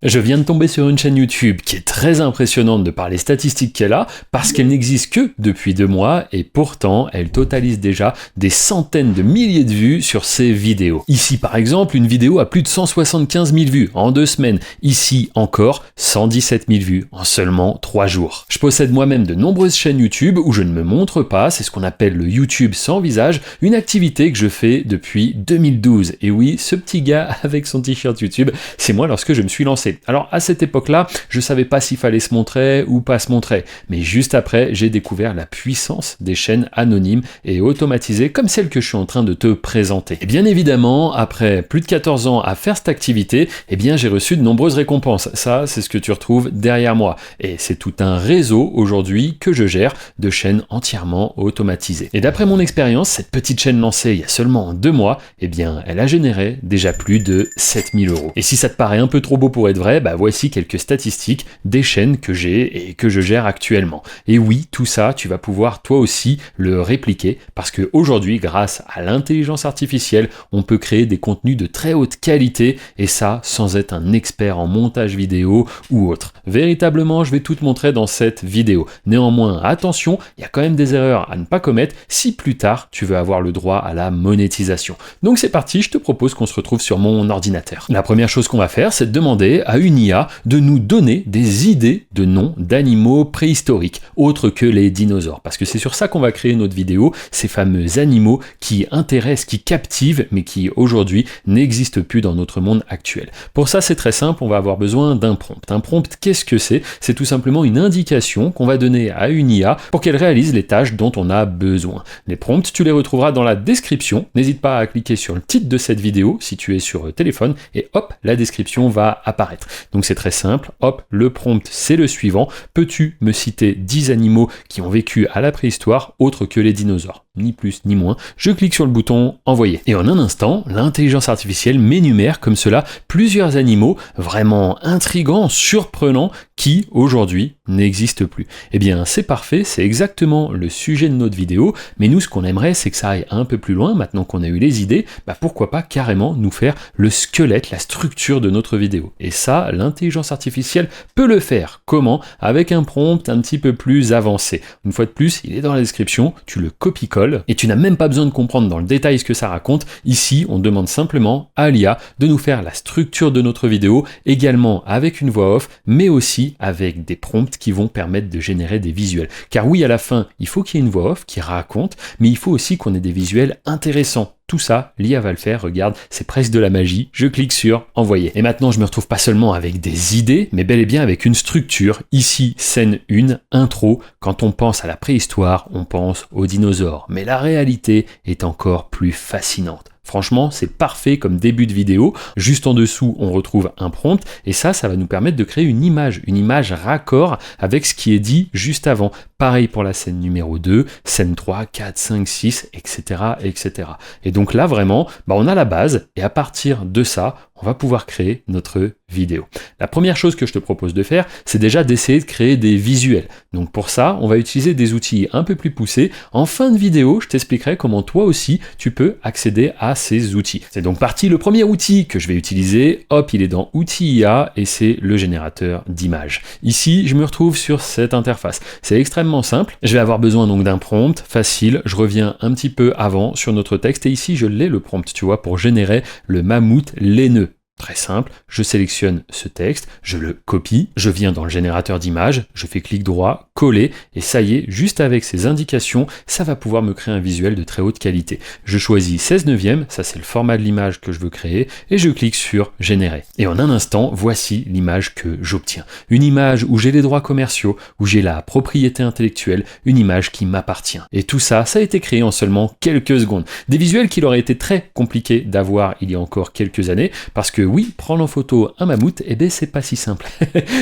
Je viens de tomber sur une chaîne YouTube qui est très impressionnante de par les statistiques qu'elle a, parce qu'elle n'existe que depuis 2 mois, et pourtant, elle totalise déjà des centaines de milliers de vues sur ses vidéos. Ici, par exemple, une vidéo a plus de 175 000 vues en 2 semaines. Ici, encore, 117 000 vues en seulement 3 jours. Je possède moi-même de nombreuses chaînes YouTube où je ne me montre pas, c'est ce qu'on appelle le YouTube sans visage, une activité que je fais depuis 2012. Et oui, ce petit gars avec son t-shirt YouTube, c'est moi lorsque je me suis lancé. Alors à cette époque-là, je savais pas s'il fallait se montrer ou pas se montrer, mais juste après, j'ai découvert la puissance des chaînes anonymes et automatisées comme celle que je suis en train de te présenter. Et bien évidemment, après plus de 14 ans à faire cette activité, eh bien j'ai reçu de nombreuses récompenses. Ça, c'est ce que tu retrouves derrière moi. Et c'est tout un réseau aujourd'hui que je gère de chaînes entièrement automatisées. Et d'après mon expérience, cette petite chaîne lancée il y a seulement 2 mois, eh bien elle a généré déjà plus de 7 000 €. Et si ça te paraît un peu trop beau pour être vrai, bah voici quelques statistiques des chaînes que j'ai et que je gère actuellement. Et oui, tout ça, tu vas pouvoir toi aussi le répliquer parce que aujourd'hui, grâce à l'intelligence artificielle, on peut créer des contenus de très haute qualité et ça sans être un expert en montage vidéo ou autre. Véritablement, je vais tout te montrer dans cette vidéo. Néanmoins, attention, il y a quand même des erreurs à ne pas commettre si plus tard tu veux avoir le droit à la monétisation. Donc c'est parti, je te propose qu'on se retrouve sur mon ordinateur. La première chose qu'on va faire, c'est de demander à une IA de nous donner des idées de noms d'animaux préhistoriques, autres que les dinosaures, parce que c'est sur ça qu'on va créer notre vidéo, ces fameux animaux qui intéressent, qui captivent, mais qui aujourd'hui n'existent plus dans notre monde actuel. Pour ça, c'est très simple, on va avoir besoin d'un prompt. Un prompt, qu'est-ce que c'est? C'est tout simplement une indication qu'on va donner à une IA pour qu'elle réalise les tâches dont on a besoin. Les prompts, tu les retrouveras dans la description. N'hésite pas à cliquer sur le titre de cette vidéo si tu es sur téléphone, et hop, la description va apparaître. Donc c'est très simple, hop, le prompt c'est le suivant. Peux-tu me citer 10 animaux qui ont vécu à la préhistoire autres que les dinosaures? Ni plus ni moins. Je clique sur le bouton envoyer. Et en un instant, l'intelligence artificielle m'énumère comme cela plusieurs animaux vraiment intrigants, surprenants, qui aujourd'hui n'existent plus. Eh bien c'est parfait, c'est exactement le sujet de notre vidéo, mais nous ce qu'on aimerait c'est que ça aille un peu plus loin, maintenant qu'on a eu les idées, bah pourquoi pas carrément nous faire le squelette, la structure de notre vidéo. Et ça, l'intelligence artificielle peut le faire. Comment? Avec un prompt un petit peu plus avancé. Une fois de plus, il est dans la description, tu le copies-colles, et tu n'as même pas besoin de comprendre dans le détail ce que ça raconte. Ici, on demande simplement à l'IA de nous faire la structure de notre vidéo, également avec une voix off, mais aussi avec des prompts qui vont permettre de générer des visuels. Car oui, à la fin, il faut qu'il y ait une voix off qui raconte, mais il faut aussi qu'on ait des visuels intéressants. Tout ça, l'IA va le faire, regarde, c'est presque de la magie, je clique sur envoyer. Et maintenant, je me retrouve pas seulement avec des idées, mais bel et bien avec une structure. Ici, scène 1, intro. Quand on pense à la préhistoire, on pense aux dinosaures. Mais la réalité est encore plus fascinante. Franchement, c'est parfait comme début de vidéo. Juste en dessous, on retrouve un prompt et ça va nous permettre de créer une image raccord avec ce qui est dit juste avant. Pareil pour la scène numéro 2, scène 3, 4, 5, 6, etc., etc. Et donc là, vraiment, on a la base et à partir de ça, on va pouvoir créer notre vidéo. La première chose que je te propose de faire, c'est déjà d'essayer de créer des visuels. Donc pour ça, on va utiliser des outils un peu plus poussés. En fin de vidéo, je t'expliquerai comment toi aussi, tu peux accéder à ces outils. C'est donc parti, le premier outil que je vais utiliser, hop, il est dans Outils IA et c'est le générateur d'images. Ici, je me retrouve sur cette interface. C'est extrêmement simple. Je vais avoir besoin donc d'un prompt facile. Je reviens un petit peu avant sur notre texte et ici, je l'ai le prompt, tu vois, pour générer le mammouth laineux. Très simple, je sélectionne ce texte, je le copie, je viens dans le générateur d'images, je fais clic droit, coller, et ça y est, juste avec ces indications, ça va pouvoir me créer un visuel de très haute qualité. Je choisis 16/9, ça c'est le format de l'image que je veux créer, et je clique sur générer. Et en un instant, voici l'image que j'obtiens. Une image où j'ai les droits commerciaux, où j'ai la propriété intellectuelle, une image qui m'appartient. Et tout ça, ça a été créé en seulement quelques secondes. Des visuels qu'il aurait été très compliqué d'avoir il y a encore quelques années, parce que oui, prendre en photo un mammouth, eh bien c'est pas si simple.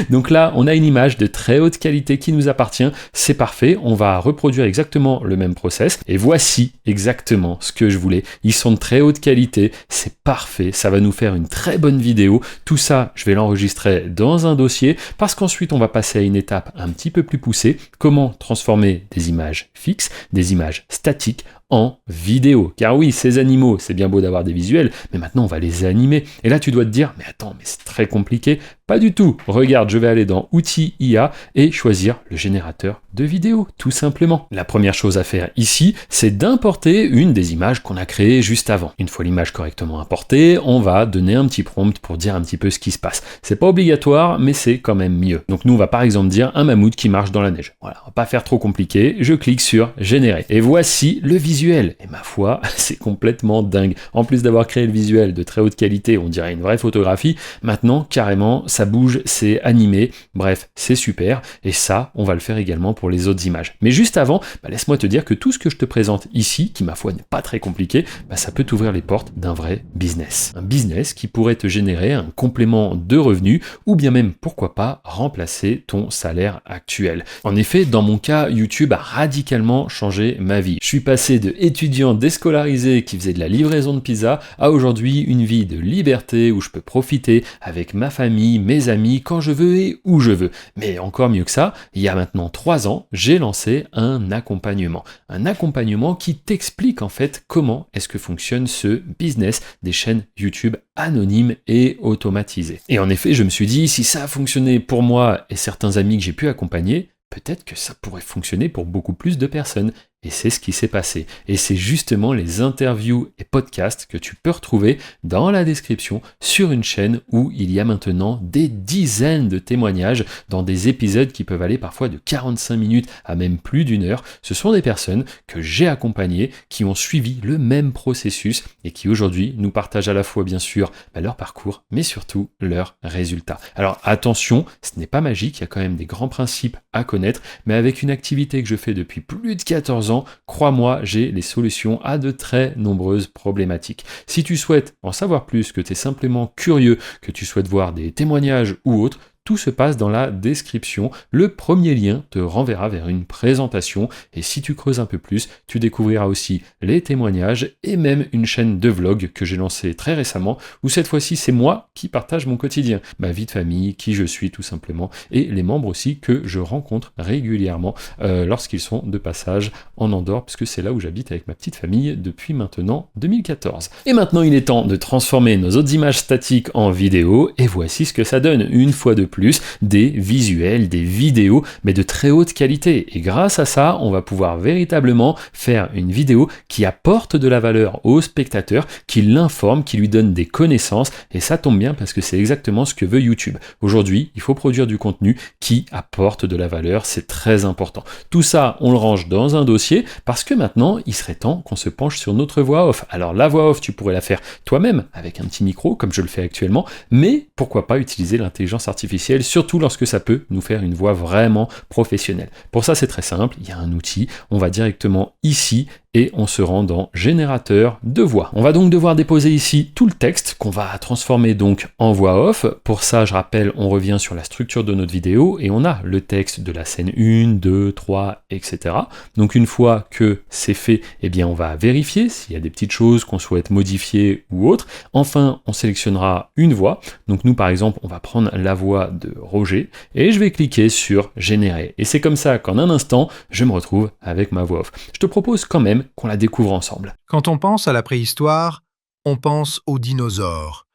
Donc là, on a une image de très haute qualité qui nous appartient, c'est parfait, on va reproduire exactement le même process, et voici exactement ce que je voulais. Ils sont de très haute qualité, c'est parfait, ça va nous faire une très bonne vidéo. Tout ça, je vais l'enregistrer dans un dossier, parce qu'ensuite on va passer à une étape un petit peu plus poussée, comment transformer des images fixes, des images statiques, en vidéo. Car oui, ces animaux, c'est bien beau d'avoir des visuels, mais maintenant on va les animer. Et là tu dois te dire, mais attends, mais c'est très compliqué. Pas du tout. Regarde, je vais aller dans Outils IA et choisir le générateur de vidéos, tout simplement. La première chose à faire ici, c'est d'importer une des images qu'on a créées juste avant. Une fois l'image correctement importée, on va donner un petit prompt pour dire un petit peu ce qui se passe. C'est pas obligatoire, mais c'est quand même mieux. Donc nous, on va par exemple dire un mammouth qui marche dans la neige. Voilà, on va pas faire trop compliqué. Je clique sur générer. Et voici le visuel. Et ma foi, c'est complètement dingue. En plus d'avoir créé le visuel de très haute qualité, on dirait une vraie photographie, maintenant, carrément, ça bouge, c'est animé. Bref, c'est super. Et ça, on va le faire également pour les autres images. Mais juste avant, laisse-moi te dire que tout ce que je te présente ici, qui ma foi n'est pas très compliqué, ça peut t'ouvrir les portes d'un vrai business. Un business qui pourrait te générer un complément de revenus ou bien même, pourquoi pas, remplacer ton salaire actuel. En effet, dans mon cas, YouTube a radicalement changé ma vie. Je suis passé de étudiant déscolarisé qui faisait de la livraison de pizza à aujourd'hui une vie de liberté où je peux profiter avec ma famille, mes amis, quand je veux et où je veux. Mais encore mieux que ça, il y a maintenant 3 ans, j'ai lancé un accompagnement. Un accompagnement qui t'explique en fait comment est-ce que fonctionne ce business des chaînes YouTube anonymes et automatisées. Et en effet, je me suis dit, si ça a fonctionné pour moi et certains amis que j'ai pu accompagner, peut-être que ça pourrait fonctionner pour beaucoup plus de personnes. Et c'est ce qui s'est passé. Et c'est justement les interviews et podcasts que tu peux retrouver dans la description sur une chaîne où il y a maintenant des dizaines de témoignages dans des épisodes qui peuvent aller parfois de 45 minutes à même plus d'1 heure. Ce sont des personnes que j'ai accompagnées, qui ont suivi le même processus et qui aujourd'hui nous partagent à la fois bien sûr leur parcours, mais surtout leurs résultats. Alors attention, ce n'est pas magique, il y a quand même des grands principes à connaître, mais avec une activité que je fais depuis plus de 14 ans, crois-moi, j'ai les solutions à de très nombreuses problématiques. Si tu souhaites en savoir plus, que tu es simplement curieux, que tu souhaites voir des témoignages ou autres, tout se passe dans la description. Le premier lien te renverra vers une présentation et si tu creuses un peu plus, tu découvriras aussi les témoignages et même une chaîne de vlog que j'ai lancée très récemment où cette fois-ci c'est moi qui partage mon quotidien, ma vie de famille, qui je suis tout simplement et les membres aussi que je rencontre régulièrement lorsqu'ils sont de passage en Andorre puisque c'est là où j'habite avec ma petite famille depuis maintenant 2014. Et maintenant il est temps de transformer nos autres images statiques en vidéo et voici ce que ça donne une fois de plus, des visuels, des vidéos, mais de très haute qualité. Et grâce à ça, on va pouvoir véritablement faire une vidéo qui apporte de la valeur au spectateur, qui l'informe, qui lui donne des connaissances, et ça tombe bien parce que c'est exactement ce que veut YouTube. Aujourd'hui, il faut produire du contenu qui apporte de la valeur, c'est très important. Tout ça, on le range dans un dossier, parce que maintenant, il serait temps qu'on se penche sur notre voix off. Alors la voix off, tu pourrais la faire toi-même, avec un petit micro, comme je le fais actuellement, mais pourquoi pas utiliser l'intelligence artificielle, surtout lorsque ça peut nous faire une voix vraiment professionnelle. Pour ça, c'est très simple, il y a un outil, on va directement ici et on se rend dans générateur de voix. On va donc devoir déposer ici tout le texte qu'on va transformer donc en voix off. Pour ça, je rappelle, on revient sur la structure de notre vidéo et on a le texte de la scène 1, 2, 3, etc. Donc une fois que c'est fait, eh bien on va vérifier s'il y a des petites choses qu'on souhaite modifier ou autre. Enfin, on sélectionnera une voix. Donc nous, par exemple, on va prendre la voix de Roger et je vais cliquer sur générer. Et c'est comme ça qu'en un instant, je me retrouve avec ma voix off. Je te propose quand même qu'on la découvre ensemble. Quand on pense à la préhistoire, on pense aux dinosaures.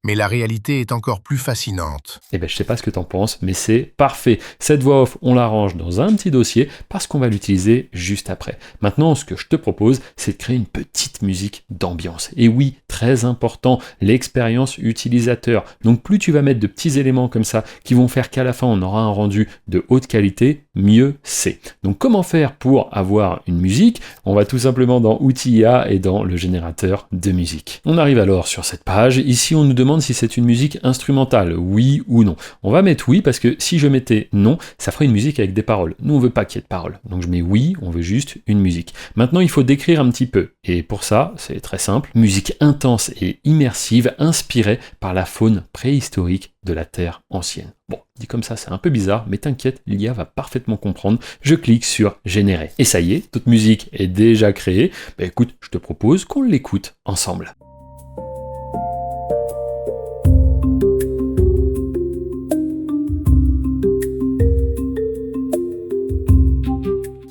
Mais la réalité est encore plus fascinante. Eh bien, je sais pas ce que t'en penses, mais c'est parfait. Cette voix off, on la range dans un petit dossier parce qu'on va l'utiliser juste après. Maintenant, ce que je te propose, c'est de créer une petite musique d'ambiance. Et oui, très important, l'expérience utilisateur. Donc, plus tu vas mettre de petits éléments comme ça qui vont faire qu'à la fin, on aura un rendu de haute qualité, mieux c'est. Donc, comment faire pour avoir une musique? On va tout simplement dans Outils IA et dans le générateur de musique. On arrive alors sur cette page. Ici, on nous demande si c'est une musique instrumentale, oui ou non. On va mettre oui parce que si je mettais non, ça ferait une musique avec des paroles. Nous, on veut pas qu'il y ait de paroles. Donc je mets oui, on veut juste une musique. Maintenant, il faut décrire un petit peu. Et pour ça, c'est très simple. Musique intense et immersive, inspirée par la faune préhistorique de la Terre ancienne. Bon, dit comme ça, c'est un peu bizarre, mais t'inquiète, l'IA va parfaitement comprendre. Je clique sur générer. Et ça y est, toute musique est déjà créée. Bah écoute, je te propose qu'on l'écoute ensemble.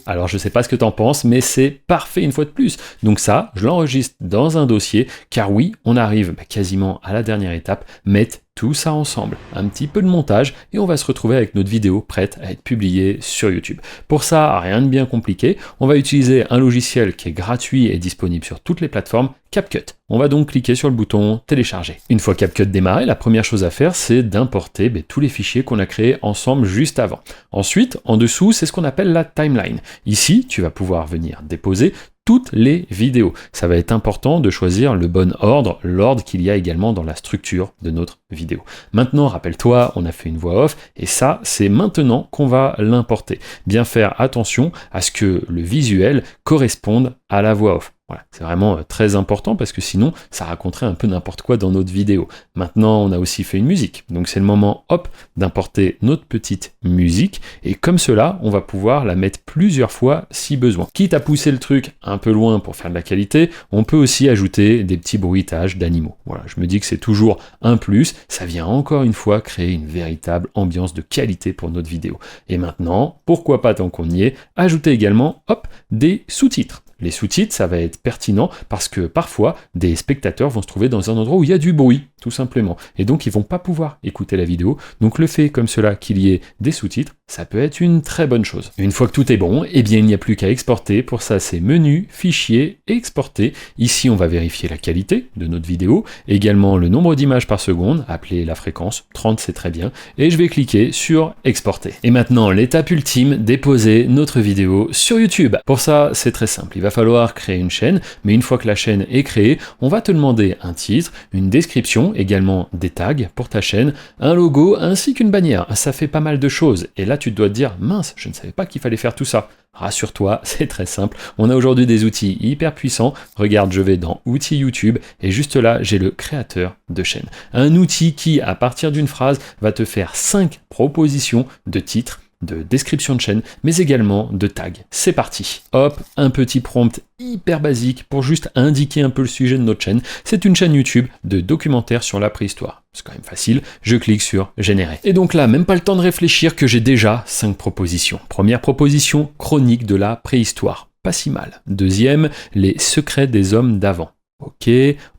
Alors je sais pas ce que t'en penses, mais c'est parfait une fois de plus. Donc ça, je l'enregistre dans un dossier, car oui, on arrive quasiment à la dernière étape, mettre tout ça ensemble, un petit peu de montage, et on va se retrouver avec notre vidéo prête à être publiée sur YouTube. Pour ça, rien de bien compliqué, on va utiliser un logiciel qui est gratuit et disponible sur toutes les plateformes, CapCut. On va donc cliquer sur le bouton télécharger. Une fois CapCut démarré, la première chose à faire, c'est d'importer tous les fichiers qu'on a créés ensemble juste avant. Ensuite, en dessous, c'est ce qu'on appelle la timeline. Ici, tu vas pouvoir venir déposer toutes les vidéos. Ça va être important de choisir le bon ordre, l'ordre qu'il y a également dans la structure de notre vidéo. Maintenant, rappelle-toi, on a fait une voix off, et ça, c'est maintenant qu'on va l'importer. Bien faire attention à ce que le visuel corresponde à la voix off. Voilà, c'est vraiment très important parce que sinon, ça raconterait un peu n'importe quoi dans notre vidéo. Maintenant, on a aussi fait une musique. Donc, c'est le moment, hop, d'importer notre petite musique. Et comme cela, on va pouvoir la mettre plusieurs fois si besoin. Quitte à pousser le truc un peu loin pour faire de la qualité, on peut aussi ajouter des petits bruitages d'animaux. Voilà, je me dis que c'est toujours un plus. Ça vient encore une fois créer une véritable ambiance de qualité pour notre vidéo. Et maintenant, pourquoi pas tant qu'on y est, ajouter également, hop, des sous-titres. Les sous-titres, ça va être pertinent parce que parfois, des spectateurs vont se trouver dans un endroit où il y a du bruit, tout simplement. Et donc, ils vont pas pouvoir écouter la vidéo. Donc, le fait comme cela qu'il y ait des sous-titres, ça peut être une très bonne chose. Une fois que tout est bon, eh bien, il n'y a plus qu'à exporter. Pour ça, c'est menu, fichier, exporter. Ici, on va vérifier la qualité de notre vidéo, également le nombre d'images par seconde, appelé la fréquence, 30 c'est très bien, et je vais cliquer sur exporter. Et maintenant, l'étape ultime, déposer notre vidéo sur YouTube. Pour ça, c'est très simple. Il va falloir créer une chaîne, mais une fois que la chaîne est créée, on va te demander un titre, une description, également des tags pour ta chaîne, un logo ainsi qu'une bannière. Ça fait pas mal de choses. Et là, tu dois te dire, mince, je ne savais pas qu'il fallait faire tout ça. Rassure-toi, c'est très simple. On a aujourd'hui des outils hyper puissants. Regarde, je vais dans Outils YouTube et juste là, j'ai le créateur de chaîne. Un outil qui, à partir d'une phrase, va te faire 5 propositions de titres, de description de chaîne, mais également de tags. C'est parti. Hop, un petit prompt hyper basique pour juste indiquer un peu le sujet de notre chaîne. C'est une chaîne YouTube de documentaires sur la préhistoire. C'est quand même facile, je clique sur générer. Et donc là, même pas le temps de réfléchir que j'ai déjà 5 propositions. Première proposition, chronique de la préhistoire. Pas si mal. Deuxième, les secrets des hommes d'avant. Ok,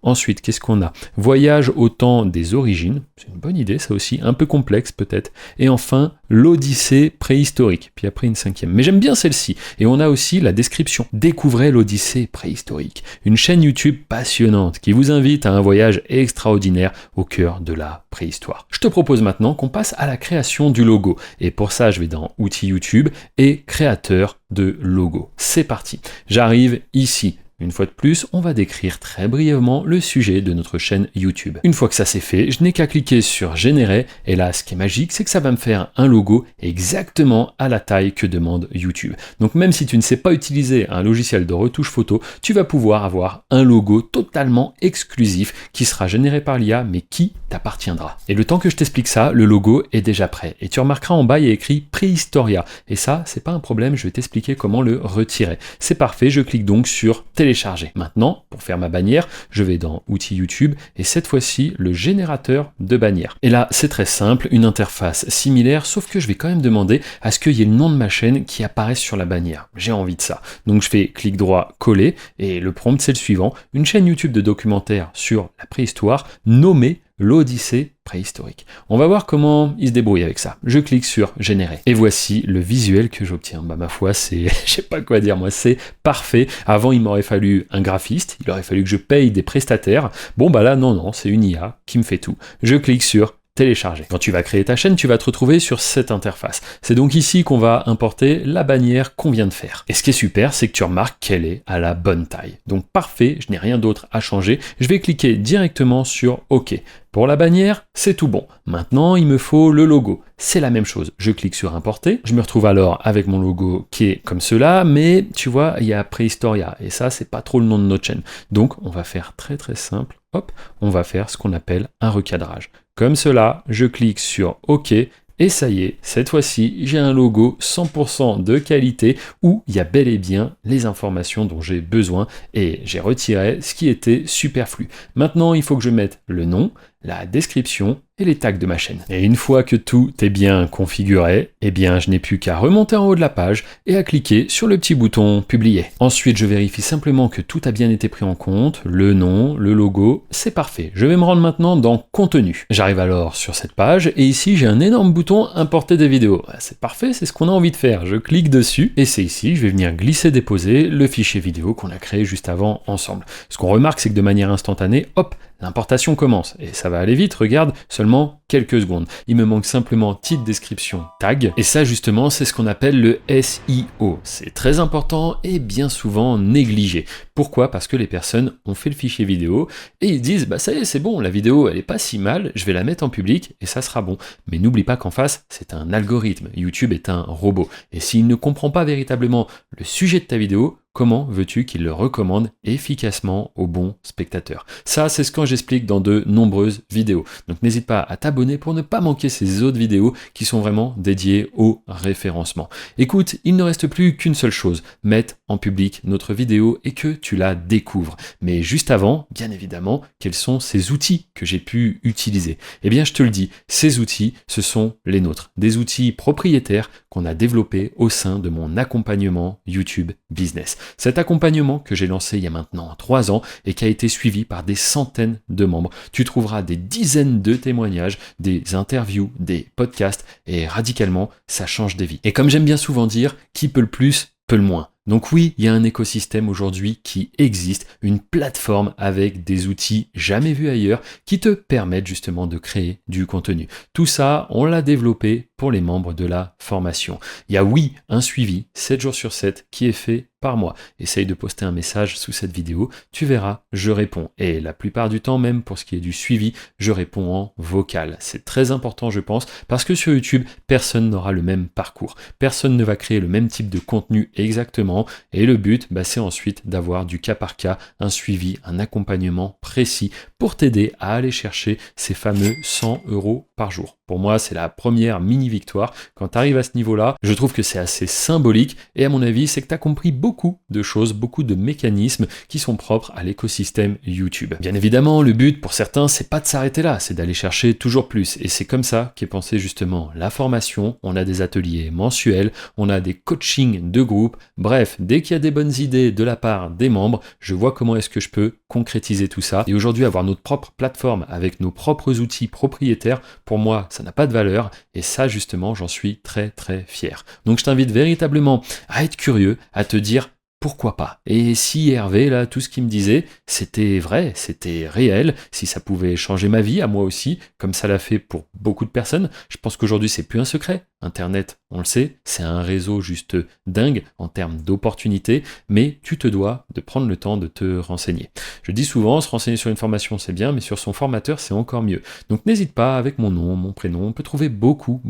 ensuite, qu'est-ce qu'on a? Voyage au temps des origines, c'est une bonne idée, ça aussi, un peu complexe peut-être. Et enfin, l'Odyssée préhistorique, puis après une 5e. Mais j'aime bien celle-ci. Et on a aussi la description. Découvrez l'Odyssée préhistorique, une chaîne YouTube passionnante qui vous invite à un voyage extraordinaire au cœur de la préhistoire. Je te propose maintenant qu'on passe à la création du logo. Et pour ça, je vais dans Outils YouTube et Créateur de logo. C'est parti. J'arrive ici. Une fois de plus, on va décrire très brièvement le sujet de notre chaîne YouTube. Une fois que ça c'est fait, je n'ai qu'à cliquer sur générer, et là ce qui est magique, c'est que ça va me faire un logo exactement à la taille que demande YouTube. Donc même si tu ne sais pas utiliser un logiciel de retouche photo, tu vas pouvoir avoir un logo totalement exclusif qui sera généré par l'IA, mais qui t'appartiendra. Et le temps que je t'explique ça, le logo est déjà prêt. Et tu remarqueras en bas, il y a écrit Préhistoria. Et ça, c'est pas un problème, je vais t'expliquer comment le retirer. C'est parfait, je clique donc sur télécharger. Maintenant, pour faire ma bannière, je vais dans Outils YouTube et cette fois-ci, le générateur de bannière. Et là, c'est très simple, une interface similaire, sauf que je vais quand même demander à ce qu'il y ait le nom de ma chaîne qui apparaisse sur la bannière. J'ai envie de ça. Donc je fais clic droit, coller, et le prompt c'est le suivant. Une chaîne YouTube de documentaire sur la préhistoire nommée l'Odyssée préhistorique. On va voir comment il se débrouille avec ça. Je clique sur générer. Et voici le visuel que j'obtiens. Bah ma foi, c'est, je sais pas quoi dire, moi c'est parfait. Avant, il m'aurait fallu un graphiste, il aurait fallu que je paye des prestataires. Bon bah là, non, c'est une IA qui me fait tout. Je clique sur télécharger. Quand tu vas créer ta chaîne, tu vas te retrouver sur cette interface. C'est donc ici qu'on va importer la bannière qu'on vient de faire. Et ce qui est super, c'est que tu remarques qu'elle est à la bonne taille. Donc parfait, je n'ai rien d'autre à changer. Je vais cliquer directement sur OK. Pour la bannière, c'est tout bon. Maintenant, il me faut le logo. C'est la même chose. Je clique sur importer. Je me retrouve alors avec mon logo qui est comme cela, mais tu vois, il y a Préhistoria. Et ça, c'est pas trop le nom de notre chaîne. Donc, on va faire très très simple. Hop, on va faire ce qu'on appelle un recadrage. Comme cela, je clique sur OK. Et ça y est, cette fois-ci, j'ai un logo 100% de qualité où il y a bel et bien les informations dont j'ai besoin et j'ai retiré ce qui était superflu. Maintenant, il faut que je mette le nom, la description et les tags de ma chaîne. Et une fois que tout est bien configuré, eh bien je n'ai plus qu'à remonter en haut de la page et à cliquer sur le petit bouton publier. Ensuite, je vérifie simplement que tout a bien été pris en compte, le nom, le logo, c'est parfait. Je vais me rendre maintenant dans contenu. J'arrive alors sur cette page et ici j'ai un énorme bouton importer des vidéos. C'est parfait, c'est ce qu'on a envie de faire. Je clique dessus et c'est ici, je vais venir glisser-déposer le fichier vidéo qu'on a créé juste avant ensemble. Ce qu'on remarque, c'est que de manière instantanée, hop, l'importation commence et ça va aller vite, regarde, seulement quelques secondes. Il me manque simplement titre, description, tag et ça justement c'est ce qu'on appelle le SEO. C'est très important et bien souvent négligé. Pourquoi? Parce que les personnes ont fait le fichier vidéo et ils disent bah ça y est c'est bon, la vidéo elle est pas si mal, je vais la mettre en public et ça sera bon. Mais n'oublie pas qu'en face c'est un algorithme, YouTube est un robot et s'il ne comprend pas véritablement le sujet de ta vidéo, comment veux-tu qu'il le recommande efficacement aux bons spectateurs? Ça, c'est ce que j'explique dans de nombreuses vidéos. Donc n'hésite pas à t'abonner pour ne pas manquer ces autres vidéos qui sont vraiment dédiées au référencement. Écoute, il ne reste plus qu'une seule chose, mettre en public notre vidéo et que tu la découvres. Mais juste avant, bien évidemment, quels sont ces outils que j'ai pu utiliser? Eh bien, je te le dis, ces outils, ce sont les nôtres. Des outils propriétaires qu'on a développés au sein de mon accompagnement YouTube Business. Cet accompagnement que j'ai lancé il y a maintenant 3 ans et qui a été suivi par des centaines de membres. Tu trouveras des dizaines de témoignages, des interviews, des podcasts et radicalement, ça change des vies. Et comme j'aime bien souvent dire, qui peut le plus, peut le moins. Donc oui, il y a un écosystème aujourd'hui qui existe, une plateforme avec des outils jamais vus ailleurs qui te permettent justement de créer du contenu. Tout ça, on l'a développé pour les membres de la formation. Il y a oui, un suivi 7 jours sur 7 qui est fait par mois. Essaye de poster un message sous cette vidéo, tu verras, je réponds. Et la plupart du temps, même pour ce qui est du suivi, je réponds en vocal. C'est très important, je pense, parce que sur YouTube, personne n'aura le même parcours. Personne ne va créer le même type de contenu exactement. Et le but, c'est ensuite d'avoir du cas par cas, un suivi, un accompagnement précis pour t'aider à aller chercher ces fameux 100 € par jour. Pour moi, c'est la première mini-victoire. Quand tu arrives à ce niveau-là, je trouve que c'est assez symbolique et à mon avis, c'est que tu as compris beaucoup de choses, beaucoup de mécanismes qui sont propres à l'écosystème YouTube. Bien évidemment, le but pour certains, c'est pas de s'arrêter là, c'est d'aller chercher toujours plus. Et c'est comme ça qu'est pensée justement la formation. On a des ateliers mensuels, on a des coachings de groupe. Bref, dès qu'il y a des bonnes idées de la part des membres, je vois comment est-ce que je peux concrétiser tout ça. Et aujourd'hui, avoir notre propre plateforme avec nos propres outils propriétaires, pour moi, ça n'a pas de valeur. Et ça, justement, j'en suis très, très fier. Donc, je t'invite véritablement à être curieux, à te dire pourquoi pas. Et si Hervé, là, tout ce qu'il me disait, c'était vrai, c'était réel, si ça pouvait changer ma vie, à moi aussi, comme ça l'a fait pour beaucoup de personnes, je pense qu'aujourd'hui, c'est plus un secret. Internet, on le sait, c'est un réseau juste dingue en termes d'opportunités, mais tu te dois de prendre le temps de te renseigner. Je dis souvent, se renseigner sur une formation, c'est bien, mais sur son formateur, c'est encore mieux. Donc n'hésite pas, avec mon nom, mon prénom, on peut trouver beaucoup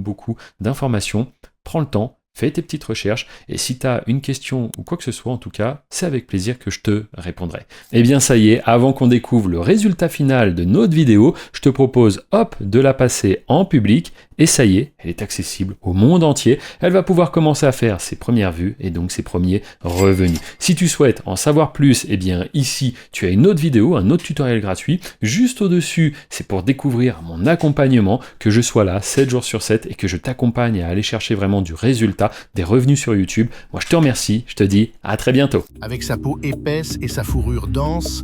d'informations. Prends le temps. Fais tes petites recherches et si tu as une question ou quoi que ce soit, en tout cas, c'est avec plaisir que je te répondrai. Eh bien ça y est, avant qu'on découvre le résultat final de notre vidéo, je te propose, de la passer en public et ça y est, elle est accessible au monde entier. Elle va pouvoir commencer à faire ses premières vues et donc ses premiers revenus. Si tu souhaites en savoir plus, eh bien ici, tu as une autre vidéo, un autre tutoriel gratuit. Juste au-dessus, c'est pour découvrir mon accompagnement, que je sois là 7 jours sur 7 et que je t'accompagne à aller chercher vraiment du résultat, des revenus sur YouTube. Moi, je te remercie, je te dis à très bientôt. Avec sa peau épaisse et sa fourrure dense,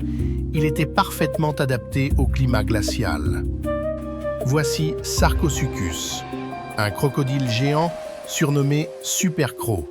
il était parfaitement adapté au climat glacial. Voici Sarcosuchus, un crocodile géant surnommé Super Croc.